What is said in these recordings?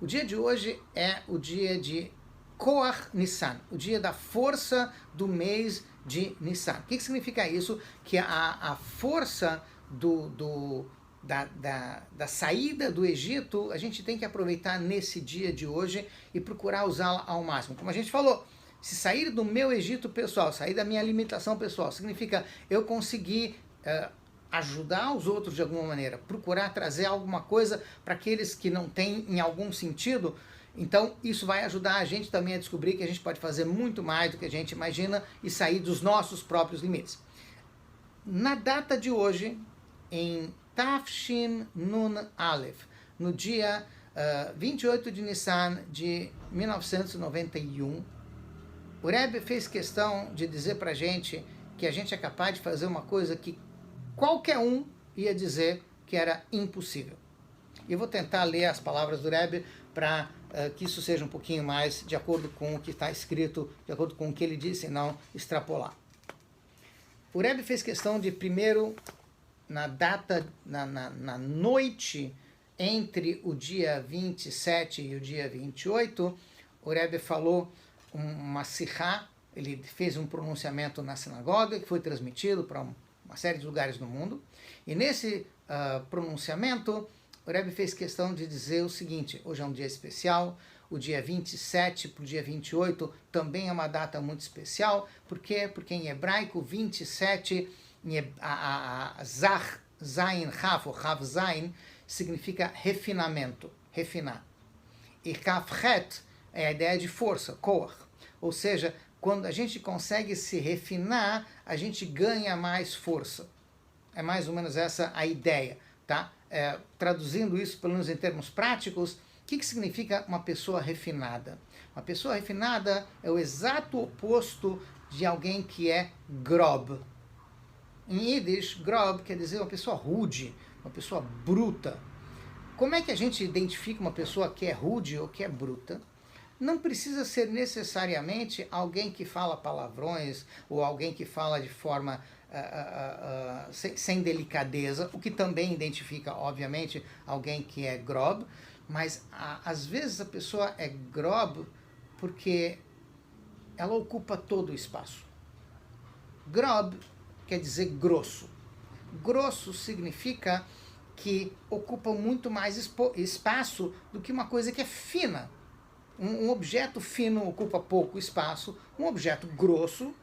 O dia de hoje é o dia de Koach Nissan, o dia da força do mês de Nissan. O que significa isso? Que a força da saída do Egito, a gente tem que aproveitar nesse dia de hoje e procurar usá-la ao máximo. Como a gente falou, se sair do meu Egito pessoal, sair da minha limitação pessoal, significa eu conseguir ajudar os outros de alguma maneira, procurar trazer alguma coisa para aqueles que não têm em algum sentido. Então isso vai ajudar a gente também a descobrir que a gente pode fazer muito mais do que a gente imagina e sair dos nossos próprios limites. Na data de hoje, em Tafshin Nun Aleph, no dia 28 de Nissan de 1991, o Rebbe fez questão de dizer para a gente que a gente é capaz de fazer uma coisa que qualquer um ia dizer que era impossível. Eu vou tentar ler as palavras do Rebbe para que isso seja um pouquinho mais de acordo com o que está escrito, de acordo com o que ele disse, e não extrapolar. O Rebbe fez questão de, primeiro, na data, na noite entre o dia 27 e o dia 28, o Rebbe falou uma sihá, ele fez um pronunciamento na sinagoga, que foi transmitido para uma série de lugares no mundo, e nesse pronunciamento, o Rebbe fez questão de dizer o seguinte: hoje é um dia especial, o dia 27 para o dia 28 também é uma data muito especial. Por quê? Porque em hebraico 27, Zach, Zain, Rav, ou Rav Zain, significa refinamento, refinar. E Kafhet é a ideia de força, Koach. Ou seja, quando a gente consegue se refinar, a gente ganha mais força. É mais ou menos essa a ideia, tá? Traduzindo isso, pelo menos em termos práticos, o que significa uma pessoa refinada? Uma pessoa refinada é o exato oposto de alguém que é grob. Em Yiddish, grob quer dizer uma pessoa rude, uma pessoa bruta. Como é que a gente identifica uma pessoa que é rude ou que é bruta? Não precisa ser necessariamente alguém que fala palavrões ou alguém que fala de forma sem delicadeza, o que também identifica, obviamente, alguém que é grob, mas às vezes a pessoa é grob porque ela ocupa todo o espaço. Grob quer dizer grosso. Grosso significa que ocupa muito mais espaço do que uma coisa que é fina. Um objeto fino ocupa pouco espaço, um objeto grosso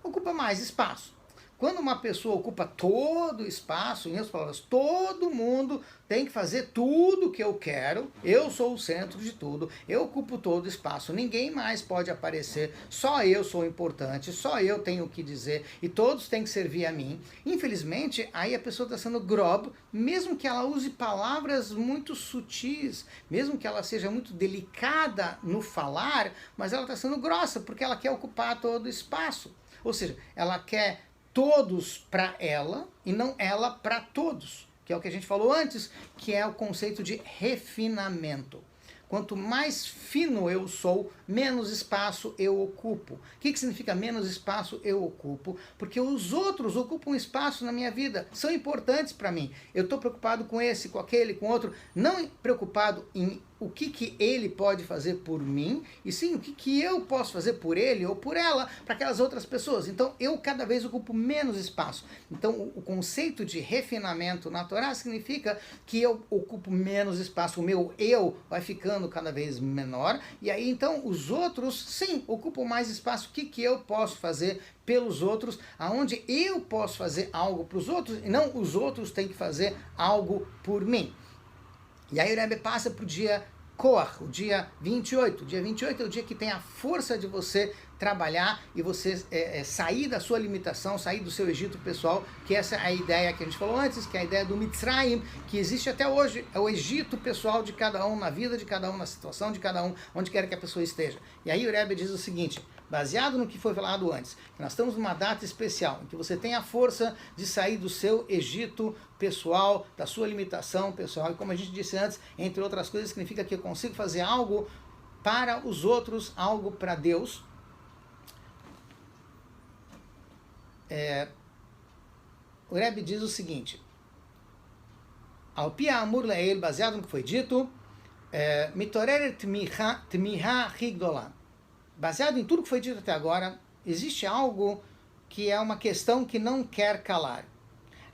ocupa mais espaço. Quando uma pessoa ocupa todo o espaço, em outras palavras, todo mundo tem que fazer tudo o que eu quero, eu sou o centro de tudo, eu ocupo todo o espaço, ninguém mais pode aparecer, só eu sou importante, só eu tenho o que dizer e todos têm que servir a mim. Infelizmente, aí a pessoa está sendo grob, mesmo que ela use palavras muito sutis, mesmo que ela seja muito delicada no falar, mas ela está sendo grossa, porque ela quer ocupar todo o espaço. Ou seja, ela quer todos para ela e não ela para todos, que é o que a gente falou antes, que é o conceito de refinamento. Quanto mais fino eu sou, menos espaço eu ocupo. O que significa menos espaço eu ocupo? Porque os outros ocupam espaço na minha vida, são importantes para mim. Eu estou preocupado com esse, com aquele, com outro, não preocupado em o que ele pode fazer por mim, e sim o que eu posso fazer por ele ou por ela, para aquelas outras pessoas. Então eu cada vez ocupo menos espaço. Então o conceito de refinamento na Torá significa que eu ocupo menos espaço, o meu eu vai ficando cada vez menor, e aí então os outros, sim, ocupam mais espaço. O que eu posso fazer pelos outros, aonde eu posso fazer algo para os outros, e não os outros têm que fazer algo por mim. E aí o Rebbe passa para o dia Koach, o dia 28. O dia 28 é o dia que tem a força de você trabalhar e você sair da sua limitação, sair do seu Egito pessoal, que essa é a ideia que a gente falou antes, que é a ideia do Mitzrayim, que existe até hoje, é o Egito pessoal de cada um, na vida de cada um, na situação de cada um, onde quer que a pessoa esteja. E aí o Rebbe diz o seguinte: baseado no que foi falado antes, que nós estamos numa data especial, em que você tem a força de sair do seu Egito pessoal, da sua limitação pessoal, e como a gente disse antes, entre outras coisas, significa que eu consigo fazer algo para os outros, algo para Deus. O Rebbe diz o seguinte: Al Pia Amur Le'el, baseado no que foi dito, Mitorer tmiha higdola. Baseado em tudo que foi dito até agora, existe algo que é uma questão que não quer calar.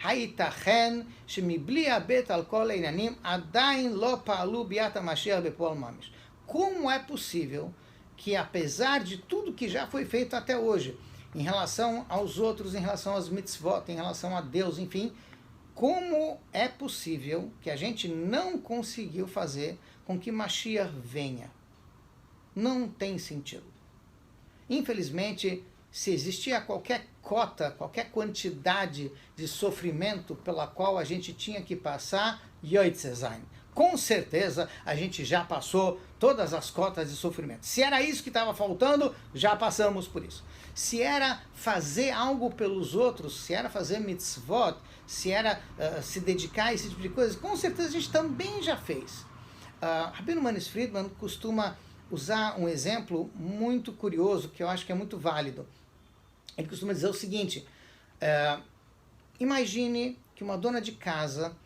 Haitachen shemibli abet al kol einanim adain lo pa'alu biat HaMashiach bepol mamish. Como é possível que, apesar de tudo que já foi feito até hoje, em relação aos outros, em relação às mitzvot, em relação a Deus, enfim, como é possível que a gente não conseguiu fazer com que Mashiach venha? Não tem sentido. Infelizmente, se existia qualquer cota, qualquer quantidade de sofrimento pela qual a gente tinha que passar, Yoitzezain. Com certeza a gente já passou todas as cotas de sofrimento. Se era isso que estava faltando, já passamos por isso. Se era fazer algo pelos outros, se era fazer mitzvot, se era se dedicar a esse tipo de coisas, com certeza a gente também já fez. Rabino Manis Friedman costuma usar um exemplo muito curioso, que eu acho que é muito válido. Ele costuma dizer o seguinte: imagine que uma dona de casa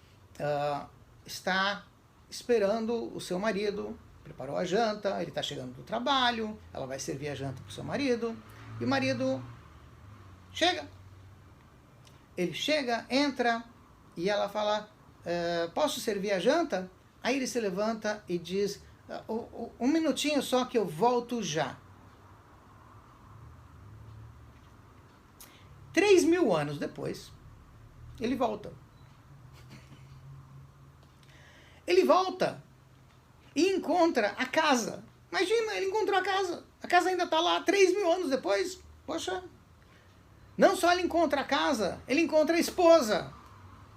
está esperando o seu marido, preparou a janta, ele está chegando do trabalho, ela vai servir a janta para o seu marido, e o marido chega. Ele chega, entra, e ela fala, posso servir a janta? Aí ele se levanta e diz, um minutinho só que eu volto já. 3.000 anos depois, ele volta. Ele volta e encontra a casa. Imagina, ele encontrou a casa. A casa ainda está lá 3.000 anos depois. Poxa. Não só ele encontra a casa, ele encontra a esposa.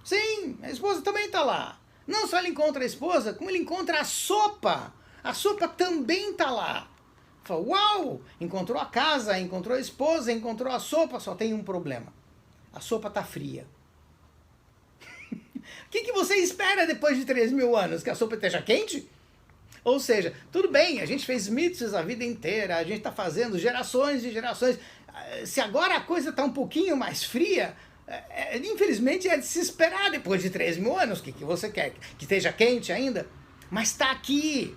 Sim, a esposa também está lá. Não só ele encontra a esposa, como ele encontra a sopa. A sopa também está lá. Fala, uau! Encontrou a casa, encontrou a esposa, encontrou a sopa, só tem um problema. A sopa está fria. O que você espera depois de 3.000 anos? Que a sopa esteja quente? Ou seja, tudo bem, a gente fez mitzvahs a vida inteira, a gente está fazendo gerações e gerações. Se agora a coisa está um pouquinho mais fria, infelizmente é de se esperar depois de 3.000 anos. O que você quer? Que esteja quente ainda? Mas está aqui.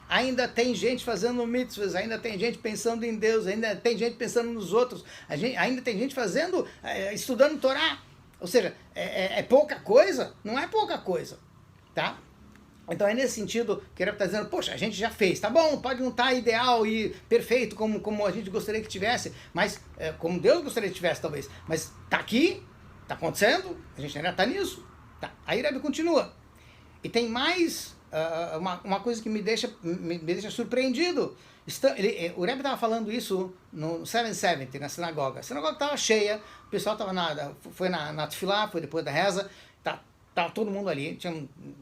Ainda tem gente fazendo mitzvahs, ainda tem gente pensando em Deus, ainda tem gente pensando nos outros, ainda tem gente fazendo, estudando Torá. Ou seja, é pouca coisa? Não é pouca coisa, tá? Então é nesse sentido que ele está dizendo, poxa, a gente já fez, tá bom, pode não estar ideal e perfeito como a gente gostaria que tivesse, mas como Deus gostaria que tivesse talvez, mas tá aqui, tá acontecendo, a gente ainda tá nisso. Tá. Aí Rebbe continua. E tem mais uma coisa que me deixa surpreendido. O Rebbe estava falando isso no 770, na sinagoga. A sinagoga estava cheia, o pessoal foi na tefilá, foi depois da reza, estava todo mundo ali, tinha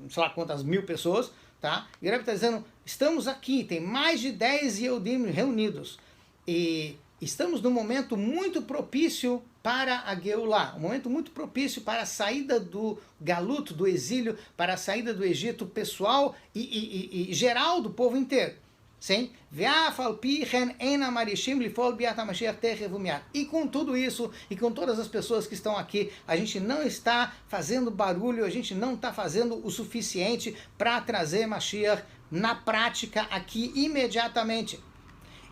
sei lá quantas mil pessoas, tá? E o Rebbe está dizendo, estamos aqui, tem mais de 10 Yehudim reunidos, e estamos num momento muito propício para a Geulah, um momento muito propício para a saída do galuto, do exílio, para a saída do Egito pessoal e geral do povo inteiro. Sim? E com tudo isso, e com todas as pessoas que estão aqui, a gente não está fazendo barulho, a gente não está fazendo o suficiente para trazer Mashiach na prática aqui imediatamente.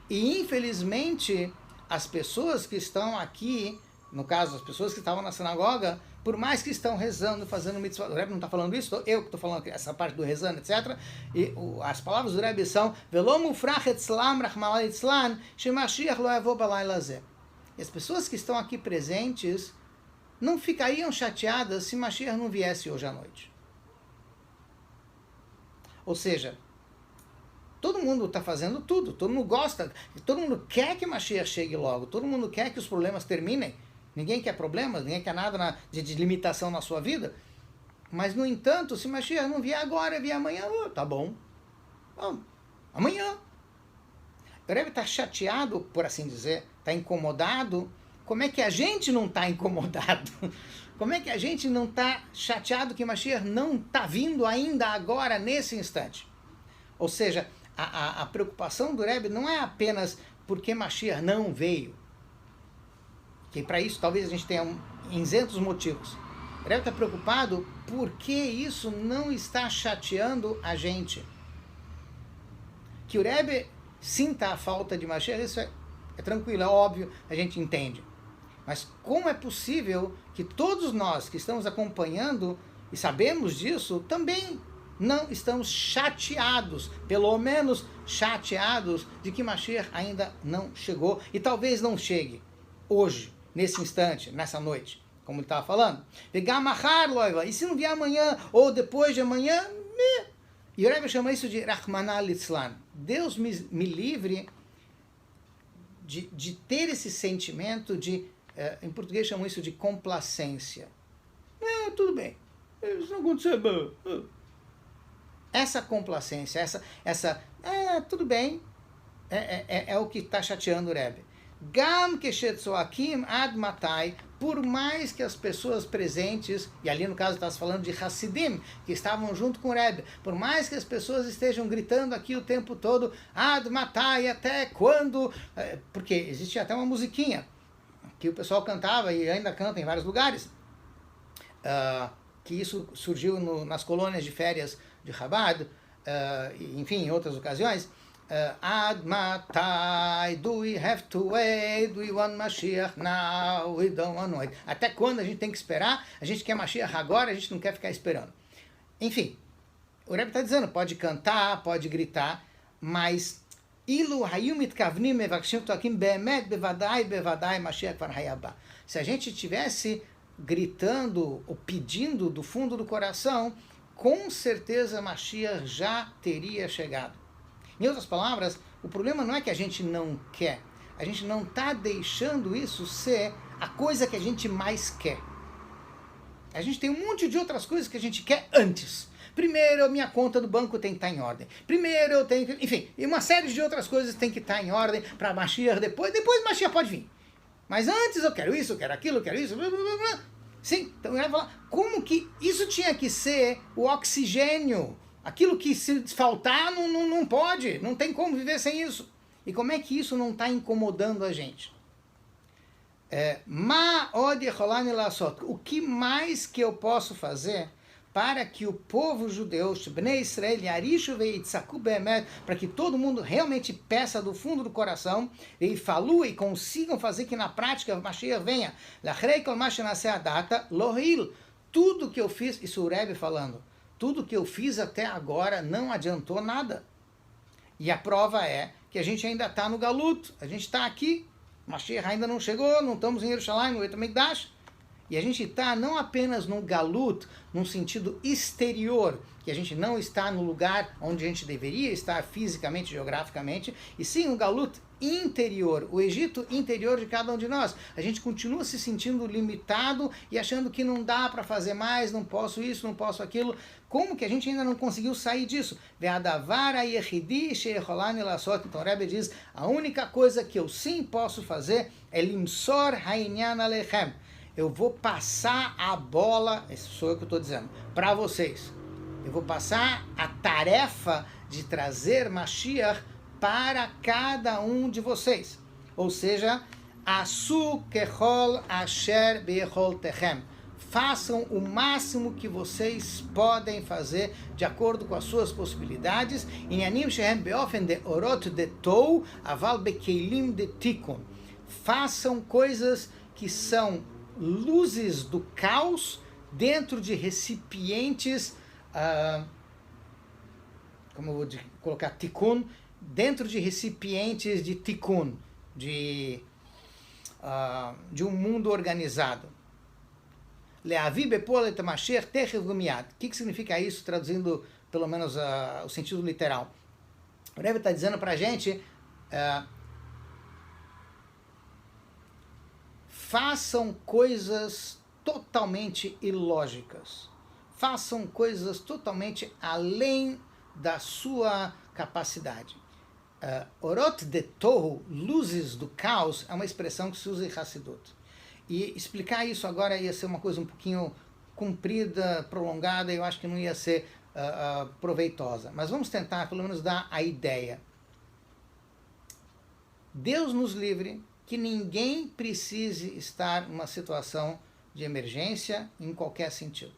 E infelizmente, as pessoas que estão aqui, no caso, as pessoas que estavam na sinagoga, por mais que estão rezando, fazendo mitzvah, o Rebbe não está falando isso, eu que estou falando essa parte do rezando, etc. E as palavras do Rebbe são e as pessoas que estão aqui presentes não ficariam chateadas se Mashiach não viesse hoje à noite. Ou seja, todo mundo está fazendo tudo, todo mundo gosta, todo mundo quer que Mashiach chegue logo, todo mundo quer que os problemas terminem. Ninguém quer problemas, ninguém quer nada de limitação na sua vida. Mas, no entanto, se Mashiach não vier agora, vier amanhã, tá bom. Amanhã. O Rebbe está chateado, por assim dizer, está incomodado. Como é que a gente não está incomodado? Como é que a gente não está chateado que Mashiach não está vindo ainda agora, nesse instante? Ou seja, a preocupação do Rebbe não é apenas porque Mashiach não veio. Que para isso talvez a gente tenha isentos motivos. O Rebbe está preocupado porque isso não está chateando a gente. Que o Rebbe sinta a falta de Mashiach, isso é tranquilo, é óbvio, a gente entende. Mas como é possível que todos nós que estamos acompanhando e sabemos disso, também não estamos chateados, pelo menos chateados, de que Mashiach ainda não chegou e talvez não chegue hoje, nesse instante, nessa noite, como ele estava falando. E se não vier amanhã ou depois de amanhã, e o Rebbe chama isso de Rahmana Litzlan. Deus me livre de ter esse sentimento de, em português chamam isso de complacência. Tudo bem, isso não aconteceu. Essa complacência, tudo bem, é o que está chateando o Rebbe. Gam keshetzoakim ad matai, por mais que as pessoas presentes, e ali no caso está se falando de Hassidim, que estavam junto com o Rebbe, por mais que as pessoas estejam gritando aqui o tempo todo, ad matai, até quando? Porque existia até uma musiquinha que o pessoal cantava e ainda canta em vários lugares, que isso surgiu nas colônias de férias de Chabad, enfim, em outras ocasiões. Ad matai do we have to wait? Do we want Mashiach now? We don't want to wait. Até quando a gente tem que esperar? A gente quer Mashiach agora, a gente não quer ficar esperando. Enfim, o Rebbe está dizendo, pode cantar, pode gritar, mas ilu hayu mitkavnim mevakshim toakim beemet bevadai bevadai Mashiach var hayaba. Se a gente tivesse gritando ou pedindo do fundo do coração, com certeza Mashiach já teria chegado. Em outras palavras, o problema não é que a gente não quer, a gente não está deixando isso ser a coisa que a gente mais quer. A gente tem um monte de outras coisas que a gente quer antes. Primeiro, a minha conta do banco tem que estar em ordem. Primeiro, eu tenho que... Enfim, e uma série de outras coisas tem que estar em ordem para Mashiach depois Mashiach pode vir. Mas antes eu quero isso, eu quero aquilo, eu quero isso... Blá, blá, blá. Sim, então eu ia falar, como que isso tinha que ser o oxigênio? Aquilo que se faltar não pode, não tem como viver sem isso. E como é que isso não está incomodando a gente? O que mais que eu posso fazer para que o povo judeu, Bnei Israel, para que todo mundo realmente peça do fundo do coração e falue e consigam fazer que na prática Mashiach venha. Tudo que eu fiz, isso o Rebbe falando, tudo que eu fiz até agora não adiantou nada. E a prova é que a gente ainda está no Galut, a gente está aqui, Mashiach ainda não chegou, não estamos em Yerushalayim, no Beit HaMikdash. E a gente está não apenas no Galut, num sentido exterior, que a gente não está no lugar onde a gente deveria estar fisicamente, geograficamente, e sim um Galut interior, o Egito interior de cada um de nós. A gente continua se sentindo limitado e achando que não dá para fazer mais, não posso isso, não posso aquilo. Como que a gente ainda não conseguiu sair disso? Então o Rebbe diz, a única coisa que eu sim posso fazer é limsor ha'inyan alechem. Eu vou passar a bola, esse sou eu que estou dizendo, para vocês. Eu vou passar a tarefa de trazer Mashiach para cada um de vocês. Ou seja, Asu kechol asher beyecholtechem. Façam o máximo que vocês podem fazer de acordo com as suas possibilidades. Inyanim shehem beofen de orot de tou, aval bekeilim de tikun. Façam coisas que são luzes do caos dentro de recipientes, como eu vou colocar, tikkun, dentro de recipientes de tikkun, de um mundo organizado. Leavi bepolet mashiach techev gumiad. O que significa isso, traduzindo pelo menos o sentido literal? O Rebbe está dizendo para a gente, façam coisas totalmente ilógicas. Façam coisas totalmente além da sua capacidade. Orot de Tohu, luzes do caos, é uma expressão que se usa em Hassidut. E explicar isso agora ia ser uma coisa um pouquinho comprida, prolongada, e eu acho que não ia ser proveitosa. Mas vamos tentar, pelo menos, dar a ideia. Deus nos livre que ninguém precise estar numa situação de emergência em qualquer sentido.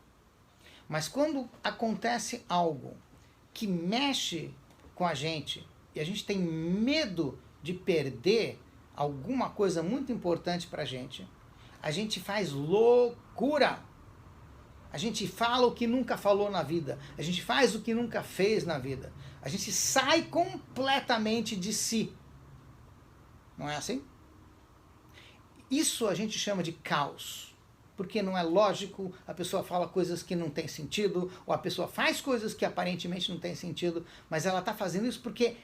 Mas quando acontece algo que mexe com a gente e a gente tem medo de perder alguma coisa muito importante para a gente faz loucura. A gente fala o que nunca falou na vida. A gente faz o que nunca fez na vida. A gente sai completamente de si. Não é assim? Isso a gente chama de caos. Porque não é lógico, a pessoa fala coisas que não têm sentido, ou a pessoa faz coisas que aparentemente não têm sentido, mas ela está fazendo isso porque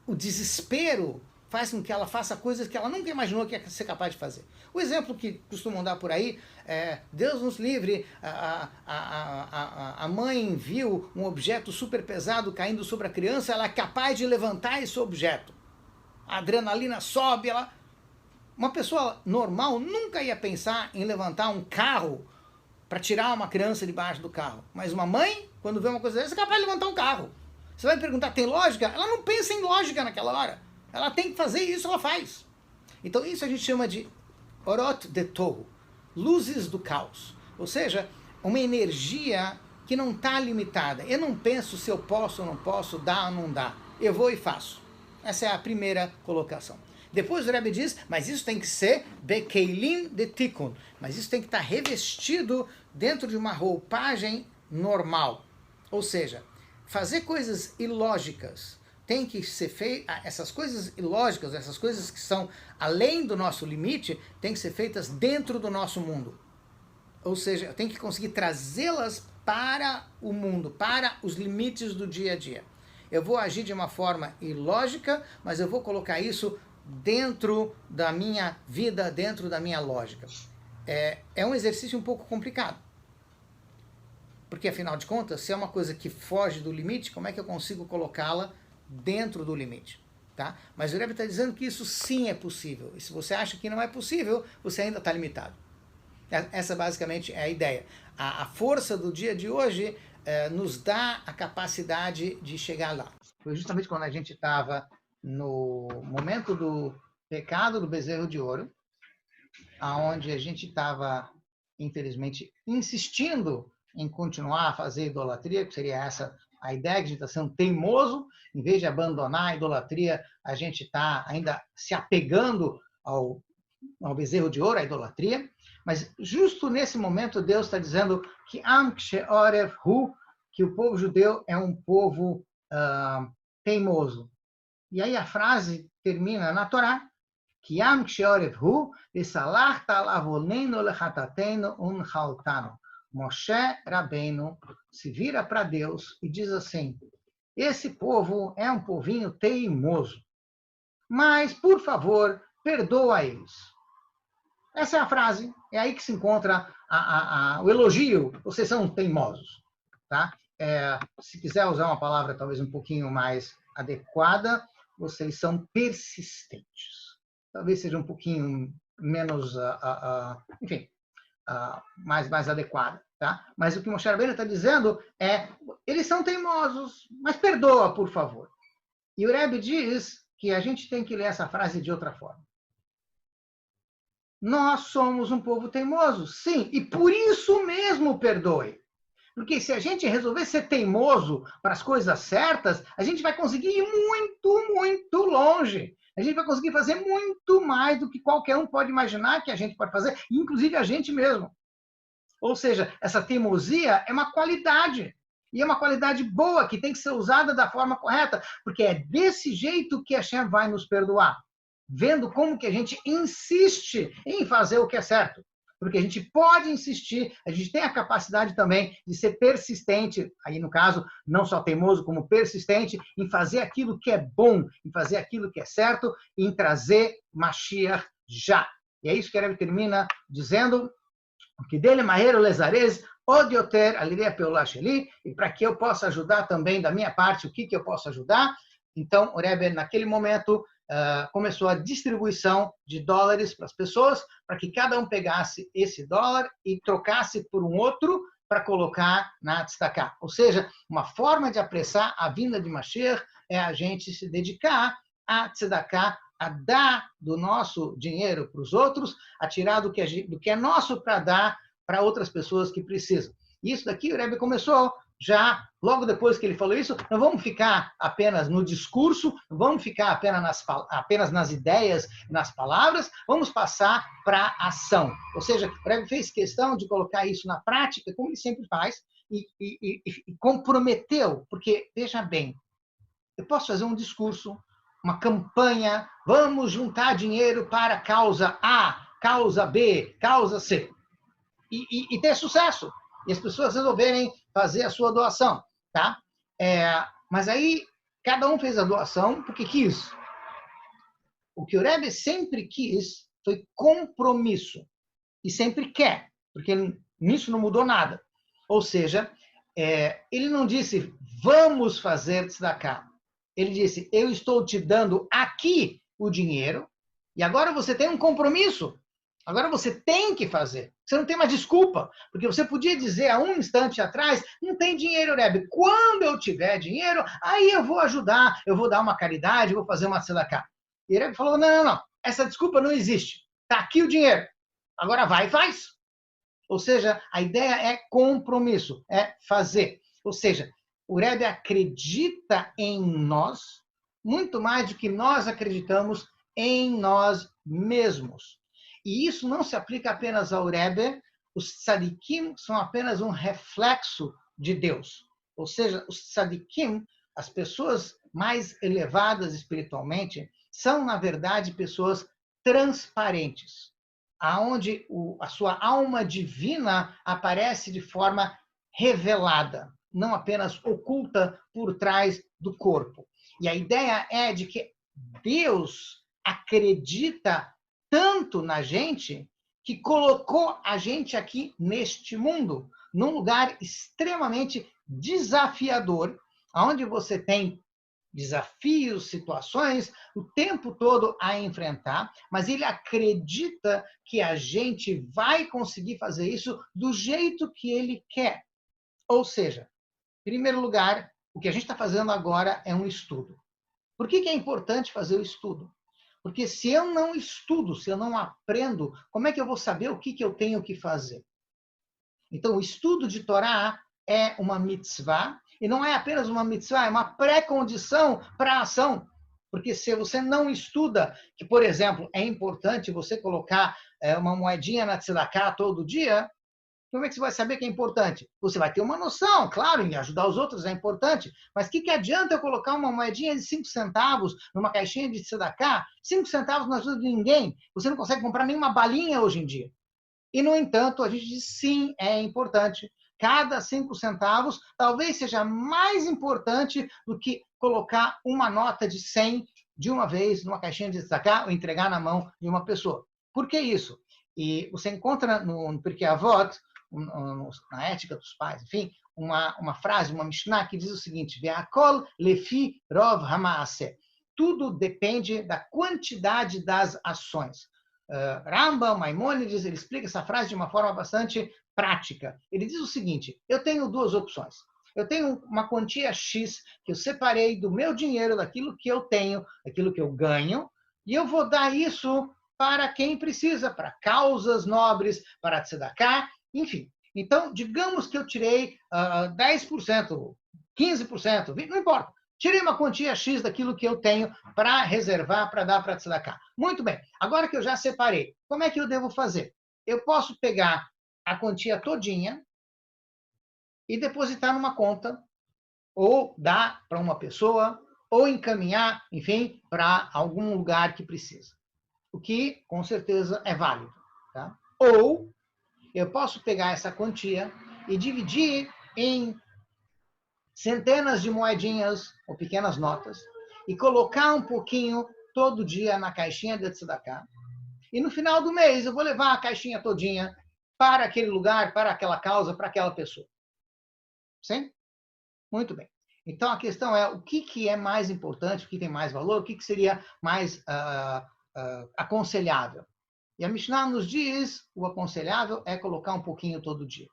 o desespero faz com que ela faça coisas que ela nunca imaginou que ia ser capaz de fazer. O exemplo que costumam dar por aí é, Deus nos livre, a mãe viu um objeto super pesado caindo sobre a criança, ela é capaz de levantar esse objeto. A adrenalina sobe, ela... Uma pessoa normal nunca ia pensar em levantar um carro para tirar uma criança debaixo do carro. Mas uma mãe, quando vê uma coisa dessa, é capaz de levantar um carro. Você vai me perguntar, tem lógica? Ela não pensa em lógica naquela hora. Ela tem que fazer isso, ela faz. Então isso a gente chama de Orot de Tohu, luzes do caos. Ou seja, uma energia que não está limitada. Eu não penso se eu posso ou não posso, dá ou não dá. Eu vou e faço. Essa é a primeira colocação. Depois o Rebbe diz, mas isso tem que ser Bekeilim de Tikkun. Mas isso tem que estar revestido dentro de uma roupagem normal. Ou seja, fazer coisas ilógicas tem que ser feito, essas coisas ilógicas, essas coisas que são além do nosso limite, tem que ser feitas dentro do nosso mundo. Ou seja, eu tenho que conseguir trazê-las para o mundo, para os limites do dia a dia. Eu vou agir de uma forma ilógica, mas eu vou colocar isso dentro da minha vida, dentro da minha lógica. É um exercício um pouco complicado. Porque, afinal de contas, se é uma coisa que foge do limite, como é que eu consigo colocá-la dentro do limite? Tá? Mas o Rebbe está dizendo que isso sim é possível. E se você acha que não é possível, você ainda está limitado. Essa basicamente é a ideia. A força do dia de hoje nos dá a capacidade de chegar lá. Foi justamente quando a gente estava no momento do pecado do bezerro de ouro, aonde a gente estava, infelizmente, insistindo em continuar a fazer idolatria, que seria essa a ideia, que a gente está sendo teimoso, em vez de abandonar a idolatria, a gente está ainda se apegando ao bezerro de ouro, à idolatria. Mas justo nesse momento Deus está dizendo que Am Ksheorev Hu, que o povo judeu é um povo teimoso. E aí a frase termina na Torá, que Am Ksheorev Hu, Esalachta lavolneinu lechatatenu unchaltanu. Moshe Rabbeinu se vira para Deus e diz assim, esse povo é um povinho teimoso, mas, por favor, perdoa eles. Essa é a frase, é aí que se encontra o elogio, vocês são teimosos. Tá? Se quiser usar uma palavra talvez um pouquinho mais adequada, vocês são persistentes. Talvez seja um pouquinho menos, enfim, mais adequada. Tá? Mas o que Moshe Rabbeinu está dizendo é, eles são teimosos, mas perdoa, por favor. E o Rebbe diz que a gente tem que ler essa frase de outra forma. Nós somos um povo teimoso, sim, e por isso mesmo perdoe. Porque se a gente resolver ser teimoso para as coisas certas, a gente vai conseguir ir muito, muito longe. A gente vai conseguir fazer muito mais do que qualquer um pode imaginar que a gente pode fazer, inclusive a gente mesmo. Ou seja, essa teimosia é uma qualidade. E é uma qualidade boa, que tem que ser usada da forma correta, porque é desse jeito que a Hashem vai nos perdoar. Vendo como que a gente insiste em fazer o que é certo. Porque a gente pode insistir, a gente tem a capacidade também de ser persistente, aí no caso, não só teimoso, como persistente, em fazer aquilo que é bom, em fazer aquilo que é certo, em trazer Mashiach já. E é isso que ele termina dizendo, que dele maheiro lesarez, odioter aliria peolá sheli, e para que eu possa ajudar também da minha parte, o que eu posso ajudar? Então, o Rebbe, naquele momento, começou a distribuição de dólares para as pessoas, para que cada um pegasse esse dólar e trocasse por um outro para colocar na tzedakah. Ou seja, uma forma de apressar a vinda de Mashiach é a gente se dedicar a tzedakah, a dar do nosso dinheiro para os outros, a tirar do que é nosso para dar para outras pessoas que precisam. Isso daqui o Rebbe começou já logo depois que ele falou isso, não vamos ficar apenas no discurso, não vamos ficar apenas nas ideias, nas palavras, vamos passar para a ação. Ou seja, o Rebbe fez questão de colocar isso na prática, como ele sempre faz, e comprometeu, porque, veja bem, eu posso fazer um discurso, uma campanha, vamos juntar dinheiro para a causa A, causa B, causa C, e ter sucesso, e as pessoas resolverem fazer a sua doação, tá? Mas aí, cada um fez a doação porque quis. O que o Rebbe sempre quis foi compromisso, e sempre quer, porque nisso não mudou nada. Ou seja, ele não disse, vamos fazer tzedakah. Ele disse, eu estou te dando aqui o dinheiro, e agora você tem um compromisso. Agora você tem que fazer. Você não tem mais desculpa, porque você podia dizer há um instante atrás, não tem dinheiro, Rebbe. Quando eu tiver dinheiro, aí eu vou ajudar, eu vou dar uma caridade, eu vou fazer uma tzedakah. E o Rebbe falou, não, essa desculpa não existe. Está aqui o dinheiro. Agora vai e faz. Ou seja, a ideia é compromisso, é fazer. Ou seja, o Rebbe acredita em nós muito mais do que nós acreditamos em nós mesmos. E isso não se aplica apenas ao Rebbe, os tzadikim são apenas um reflexo de Deus. Ou seja, os tzadikim, as pessoas mais elevadas espiritualmente, são, na verdade, pessoas transparentes, aonde a sua alma divina aparece de forma revelada, não apenas oculta por trás do corpo. E a ideia é de que Deus acredita tanto na gente que colocou a gente aqui neste mundo, num lugar extremamente desafiador, onde você tem desafios, situações, o tempo todo a enfrentar, mas ele acredita que a gente vai conseguir fazer isso do jeito que ele quer. Ou seja, em primeiro lugar, o que a gente está fazendo agora é um estudo. Por que é importante fazer o estudo? Porque se eu não estudo, se eu não aprendo, como é que eu vou saber o que eu tenho que fazer? Então, o estudo de Torá é uma mitzvah, e não é apenas uma mitzvah, é uma pré-condição para a ação. Porque se você não estuda, que, por exemplo, é importante você colocar uma moedinha na tzedakah todo dia, como é que você vai saber que é importante? Você vai ter uma noção, claro, em ajudar os outros é importante, mas o que adianta eu colocar uma moedinha de 5 centavos numa caixinha de tzedakah? 5 centavos não ajuda ninguém. Você não consegue comprar nenhuma balinha hoje em dia. E, no entanto, a gente diz sim, é importante. Cada 5 centavos talvez seja mais importante do que colocar uma nota de 100 de uma vez numa caixinha de tzedakah ou entregar na mão de uma pessoa. Por que isso? E você encontra no Pirkei Avot, na ética dos pais, enfim, uma frase, uma Mishnah que diz o seguinte: Ve'akol lefi rov hamaaseh. Tudo depende da quantidade das ações. Rambam, Maimônides, ele explica essa frase de uma forma bastante prática. Ele diz o seguinte: eu tenho duas opções. Eu tenho uma quantia X que eu separei do meu dinheiro, daquilo que eu tenho, daquilo que eu ganho, e eu vou dar isso para quem precisa, para causas nobres, para tzedakah, enfim. Então, digamos que eu tirei 10%, 15%, não importa. Tirei uma quantia X daquilo que eu tenho para reservar, para dar para tzedakah. Muito bem. Agora que eu já separei, como é que eu devo fazer? Eu posso pegar a quantia todinha e depositar numa conta, ou dar para uma pessoa, ou encaminhar, enfim, para algum lugar que precisa. O que, com certeza, é válido. Tá? Ou eu posso pegar essa quantia e dividir em centenas de moedinhas ou pequenas notas e colocar um pouquinho todo dia na caixinha de tzedakah. E no final do mês eu vou levar a caixinha todinha para aquele lugar, para aquela causa, para aquela pessoa. Sim? Muito bem. Então a questão é o que é mais importante, o que tem mais valor, o que seria mais aconselhável. E a Mishnah nos diz, o aconselhável é colocar um pouquinho todo dia.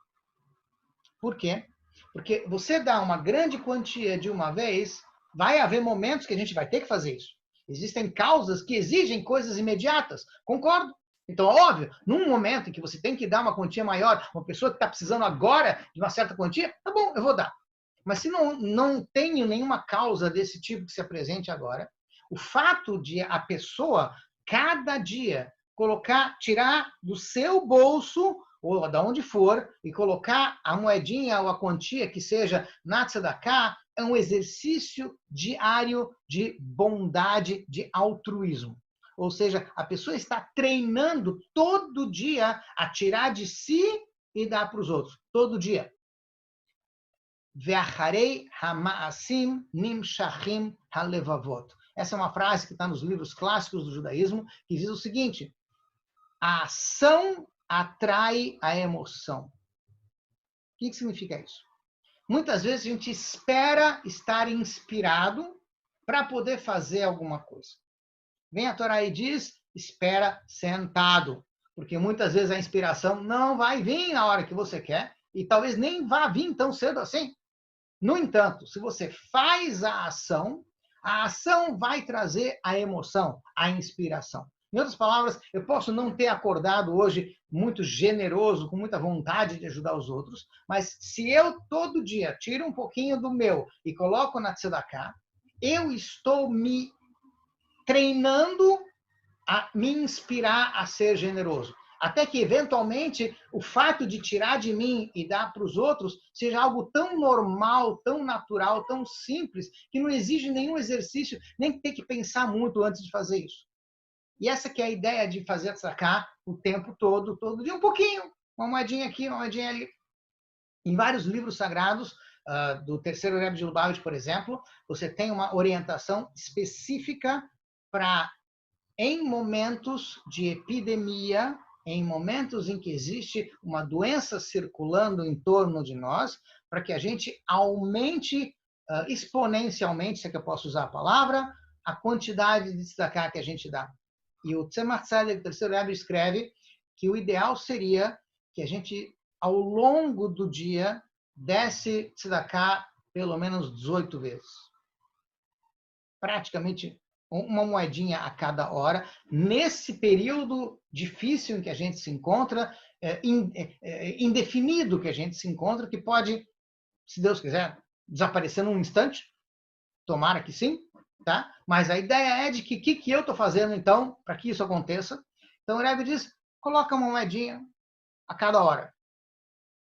Por quê? Porque você dá uma grande quantia de uma vez, vai haver momentos que a gente vai ter que fazer isso. Existem causas que exigem coisas imediatas. Concordo. Então, óbvio, num momento em que você tem que dar uma quantia maior, uma pessoa que está precisando agora de uma certa quantia, tá bom, eu vou dar. Mas se não tenho nenhuma causa desse tipo que se apresente agora, o fato de a pessoa, cada dia, tirar do seu bolso, ou de onde for, e colocar a moedinha ou a quantia que seja na tzedakah, é um exercício diário de bondade, de altruísmo. Ou seja, a pessoa está treinando todo dia a tirar de si e dar para os outros. Todo dia. Ve'acharei hama'asim nimshachim halevavot. Essa é uma frase que está nos livros clássicos do judaísmo, que diz o seguinte: a ação atrai a emoção. O que significa isso? Muitas vezes a gente espera estar inspirado para poder fazer alguma coisa. Vem a Torá e diz, espera sentado. Porque muitas vezes a inspiração não vai vir na hora que você quer e talvez nem vá vir tão cedo assim. No entanto, se você faz a ação vai trazer a emoção, a inspiração. Em outras palavras, eu posso não ter acordado hoje muito generoso, com muita vontade de ajudar os outros, mas se eu todo dia tiro um pouquinho do meu e coloco na tzedakah, eu estou me treinando a me inspirar a ser generoso. Até que, eventualmente, o fato de tirar de mim e dar para os outros seja algo tão normal, tão natural, tão simples, que não exige nenhum exercício, nem ter que pensar muito antes de fazer isso. E essa que é a ideia de fazer tzedakah o tempo todo dia, um pouquinho, uma moedinha aqui, uma moedinha ali. Em vários livros sagrados, do terceiro Rebbe de Lubavitch, por exemplo, você tem uma orientação específica para, em momentos de epidemia, em momentos em que existe uma doença circulando em torno de nós, para que a gente aumente exponencialmente, se é que eu posso usar a palavra, a quantidade de tzedakah que a gente dá. E o Tzemach Tzedek, o terceiro Rebbe, escreve que o ideal seria que a gente, ao longo do dia, desse tzedakah pelo menos 18 vezes. Praticamente uma moedinha a cada hora, nesse período difícil em que a gente se encontra, indefinido que a gente se encontra, que pode, se Deus quiser, desaparecer num instante, tomara que sim, tá? Mas a ideia é de que o que eu estou fazendo, então, para que isso aconteça? Então, o Rebbe diz, coloca uma moedinha a cada hora.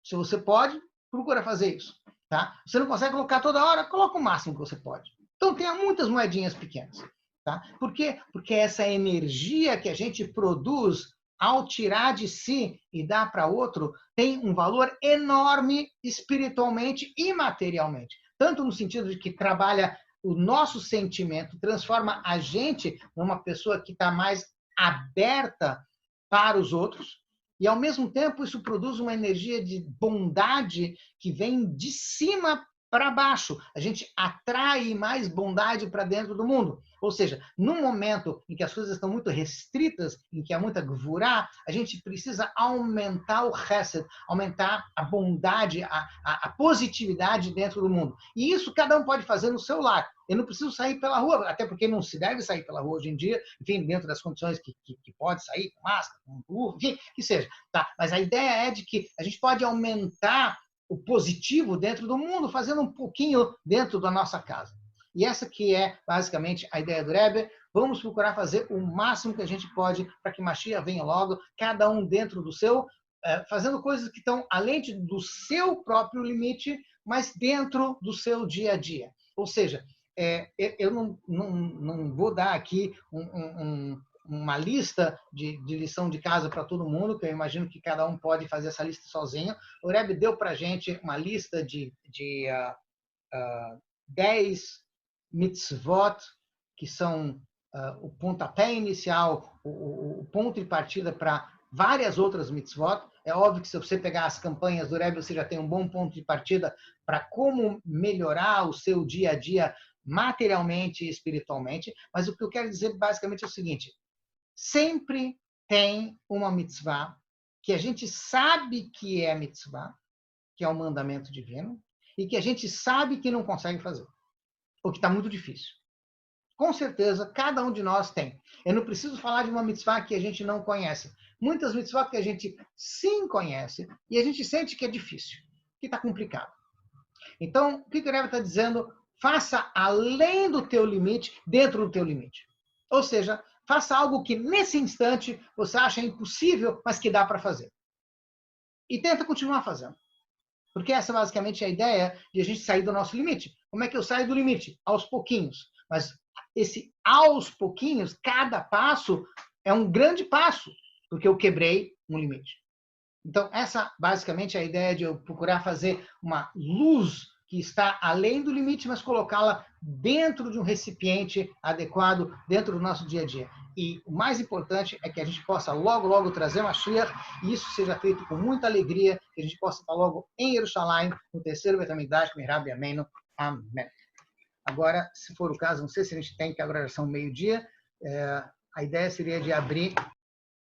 Se você pode, procura fazer isso, tá? Você não consegue colocar toda hora, coloca o máximo que você pode. Então, tenha muitas moedinhas pequenas. Tá? Por quê? Porque essa energia que a gente produz ao tirar de si e dar para outro tem um valor enorme espiritualmente e materialmente. Tanto no sentido de que trabalha o nosso sentimento, transforma a gente numa pessoa que está mais aberta para os outros, e ao mesmo tempo isso produz uma energia de bondade que vem de cima para baixo. A gente atrai mais bondade para dentro do mundo. Ou seja, num momento em que as coisas estão muito restritas, em que há muita gvurá, a gente precisa aumentar o chesed, aumentar a bondade, a positividade dentro do mundo. E isso cada um pode fazer no seu lar. Eu não preciso sair pela rua, até porque não se deve sair pela rua hoje em dia, enfim, dentro das condições que pode sair, com máscara, com burro, enfim, que seja. Tá? Mas a ideia é de que a gente pode aumentar o positivo dentro do mundo, fazendo um pouquinho dentro da nossa casa. E essa que é, basicamente, a ideia do Rebbe. Vamos procurar fazer o máximo que a gente pode para que Mashiach venha logo, cada um dentro do seu, fazendo coisas que estão além do seu próprio limite, mas dentro do seu dia a dia. Ou seja, eu não vou dar aqui uma lista de lição de casa para todo mundo, que eu imagino que cada um pode fazer essa lista sozinho. O Rebbe deu para a gente uma lista de 10 mitzvot, que são o pontapé inicial, o ponto de partida para várias outras mitzvot. É óbvio que se você pegar as campanhas do Rebbe, você já tem um bom ponto de partida para como melhorar o seu dia a dia materialmente e espiritualmente. Mas o que eu quero dizer basicamente é o seguinte: sempre tem uma mitzvah que a gente sabe que é mitzvah, que é um mandamento divino, e que a gente sabe que não consegue fazer, ou que está muito difícil. Com certeza, cada um de nós tem. Eu não preciso falar de uma mitzvah que a gente não conhece. Muitas mitzvot que a gente sim conhece, e a gente sente que é difícil, que está complicado. Então, o que o Rebbe está dizendo? Faça além do teu limite, dentro do teu limite. Ou seja, faça algo que nesse instante você acha impossível, mas que dá para fazer. E tenta continuar fazendo. Porque essa basicamente é a ideia de a gente sair do nosso limite. Como é que eu saio do limite? Aos pouquinhos. Mas esse aos pouquinhos, cada passo é um grande passo, porque eu quebrei um limite. Então, essa basicamente é a ideia de eu procurar fazer uma luz que está além do limite, mas colocá-la dentro de um recipiente adequado, dentro do nosso dia a dia. E o mais importante é que a gente possa logo, logo trazer Mashiach, e isso seja feito com muita alegria, que a gente possa estar logo em Jerusalém, no terceiro Beit HaMikdash, Mirab Yameinu. Amém. Agora, se for o caso, não sei se a gente tem, que agora já são meio-dia, a ideia seria de abrir